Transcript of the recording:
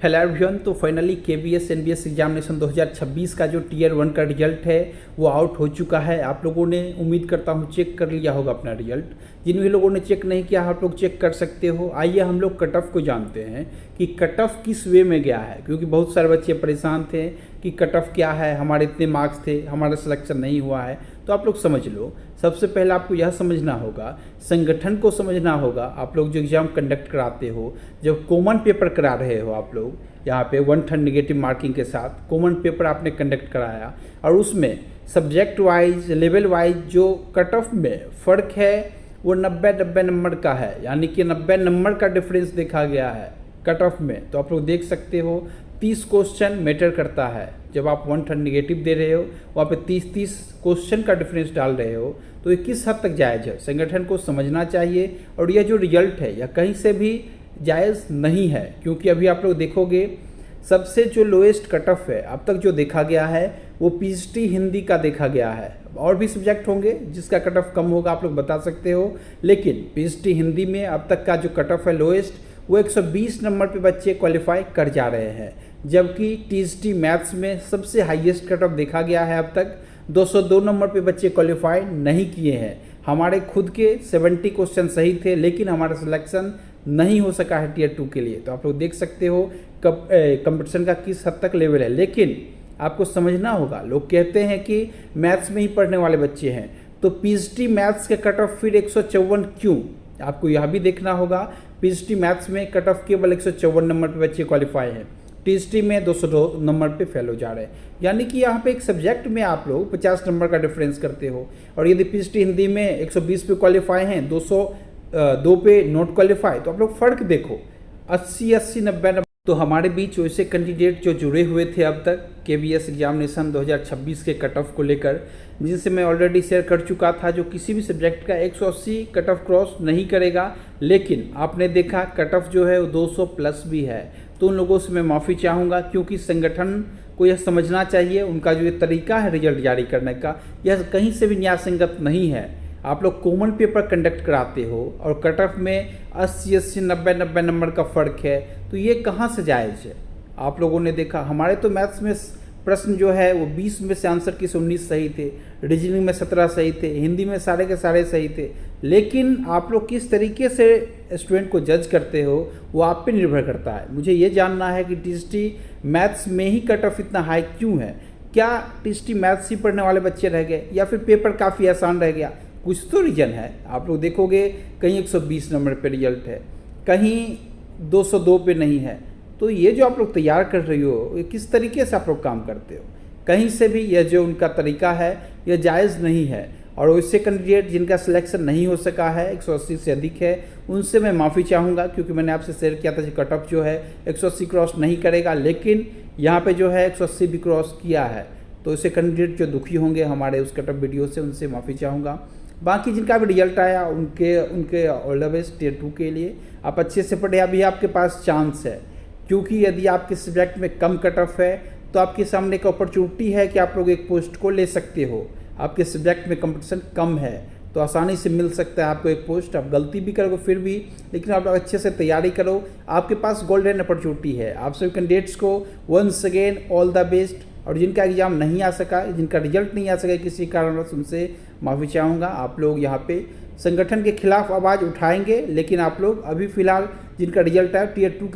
Hello everyone. तो finally KBS NBS examination 2026 का जो टीयर 1 का रिजल्ट है वो आउट हो चुका है। आप लोगों ने उम्मीद करता हूँ चेक कर लिया होगा अपना रिजल्ट। जिन भी लोगों ने चेक नहीं किया आप लोग चेक कर सकते हो। आइए हम लोग कट ऑफ को जानते हैं कि कट ऑफ किस वे में गया है, क्योंकि बहुत सारे बच्चे परेशान थे कि कट ऑफ क्या है, हमारे इतने मार्क्स थे, हमारा सिलेक्शन नहीं हुआ है। तो आप लोग समझ लो, सबसे पहले आपको यह समझना होगा, संगठन को समझना होगा। आप लोग जो एग्ज़ाम कंडक्ट कराते हो, जब कॉमन पेपर करा रहे हो, आप लोग यहाँ पे 1/3 नेगेटिव मार्किंग के साथ कॉमन पेपर आपने कंडक्ट कराया और उसमें सब्जेक्ट वाइज लेवल वाइज जो कट ऑफ में फ़र्क है वो 90 नंबर का है, यानी कि 90 नंबर का डिफरेंस देखा गया है कट ऑफ में। तो आप लोग देख सकते हो 30 क्वेश्चन मैटर करता है। जब आप 1/3 नेगेटिव दे रहे हो वहाँ पे 30 क्वेश्चन का डिफरेंस डाल रहे हो, तो ये किस हद तक जायज़ है, संगठन को समझना चाहिए। और यह जो रिजल्ट है यह कहीं से भी जायज़ नहीं है, क्योंकि अभी आप लोग देखोगे सबसे जो लोएस्ट कट ऑफ है अब तक जो देखा गया है वो पीएचडी हिंदी का देखा गया है। और भी सब्जेक्ट होंगे जिसका कट ऑफ कम होगा, आप लोग बता सकते हो, लेकिन पीएचडी हिंदी में अब तक का जो कट ऑफ है लोएस्ट वो 120 नंबर पे बच्चे क्वालिफाई कर जा रहे हैं। जबकि टीएचडी मैथ्स में सबसे हाईएस्ट कट ऑफ देखा गया है अब तक 202 नंबर पे बच्चे क्वालिफाई नहीं किए हैं। हमारे खुद के 70 क्वेश्चन सही थे, लेकिन हमारा सिलेक्शन नहीं हो सका है टीयर 2 के लिए। तो आप लोग देख सकते हो कंपटीशन का किस हद तक लेवल है। लेकिन आपको समझना होगा, लोग कहते हैं कि मैथ्स में ही पढ़ने वाले बच्चे हैं, तो पीएचडी मैथ्स के कट ऑफ फिर 154 क्यों? आपको यह भी देखना होगा, पीएचडी मैथ्स में कट ऑफ केवल 154 नंबर पे बच्चे क्वालिफाई हैं, टीएचडी में 202 नंबर पे फेल हो जा रहे हैं। यानी कि यहाँ पे एक सब्जेक्ट में आप लोग 50 नंबर का डिफरेंस करते हो। और यदि पीएचडी हिंदी में 120 पे क्वालिफाई हैं, 202 पे नॉट क्वालिफाई, तो आप लोग फ़र्क देखो 80 90। तो हमारे बीच वैसे कैंडिडेट जो जुड़े हुए थे अब तक केबीएस एग्जामिनेशन 2026 के कट ऑफ को लेकर, जिनसे मैं ऑलरेडी शेयर कर चुका था, जो किसी भी सब्जेक्ट का 180 कट ऑफ क्रॉस नहीं करेगा। लेकिन आपने देखा कट ऑफ जो है वो 200 प्लस भी है। तो उन लोगों से मैं माफ़ी चाहूँगा, क्योंकि संगठन को यह समझना चाहिए उनका जो ये तरीका है रिजल्ट जारी करने का, यह कहीं से भी न्यायसंगत नहीं है। आप लोग कॉमन पेपर कंडक्ट कराते हो और कट ऑफ में 80 90 नंबर का फ़र्क है, तो ये कहाँ से जायज़ है? आप लोगों ने देखा हमारे तो मैथ्स में प्रश्न जो है वो 20 में से आंसर की 19 सही थे, रीजनिंग में 17 सही थे, हिंदी में सारे के सारे सही थे। लेकिन आप लोग किस तरीके से स्टूडेंट को जज करते हो वो आप पे निर्भर करता है। मुझे ये जानना है कि टीएचडी मैथ्स में ही कट ऑफ इतना हाई क्यों है? क्या टीएचडी मैथ्स ही पढ़ने वाले बच्चे रह गए, या फिर पेपर काफ़ी आसान रह गया? कुछ तो रीजन है। आप लोग देखोगे कहीं 120 नंबर पे रिजल्ट है, कहीं 202 पे नहीं है। तो ये जो आप लोग तैयार कर रही हो, ये किस तरीके से आप लोग काम करते हो? कहीं से भी यह जो उनका तरीका है यह जायज़ नहीं है। और वैसे कैंडिडेट जिनका सिलेक्शन नहीं हो सका है, 180 से अधिक है, उनसे मैं माफ़ी चाहूँगा, क्योंकि मैंने आपसे शेयर किया था कि कट ऑफ जो है 180 क्रॉस नहीं करेगा, लेकिन यहाँ पे जो है 180 भी क्रॉस किया है। तो ऐसे कैंडिडेट जो दुखी होंगे हमारे उस कट ऑफ वीडियो से, उनसे माफ़ी चाहूँगा। बाकी जिनका भी रिजल्ट आया उनके ऑल द बेस्ट टीयर 2 के लिए। आप अच्छे से पढ़े, अभी आपके पास चांस है, क्योंकि यदि आपके सब्जेक्ट में कम कट ऑफ है तो आपके सामने एक अपॉर्चुनिटी है कि आप लोग एक पोस्ट को ले सकते हो। आपके सब्जेक्ट में कंपटीशन कम है तो आसानी से मिल सकता है आपको एक पोस्ट। आप गलती भी करोगे फिर भी, लेकिन आप लोग अच्छे से तैयारी करो, आपके पास गोल्डन अपॉर्चुनिटी है। आप सभी कैंडिडेट्स को once again all the best. और जिनका एग्ज़ाम नहीं आ सका, जिनका रिजल्ट नहीं आ सका किसी कारणवश, उनसे माफ़ी चाहूँगा। आप लोग यहाँ पे संगठन के खिलाफ आवाज़ उठाएंगे, लेकिन आप लोग अभी फ़िलहाल जिनका रिजल्ट है टीयर 2 की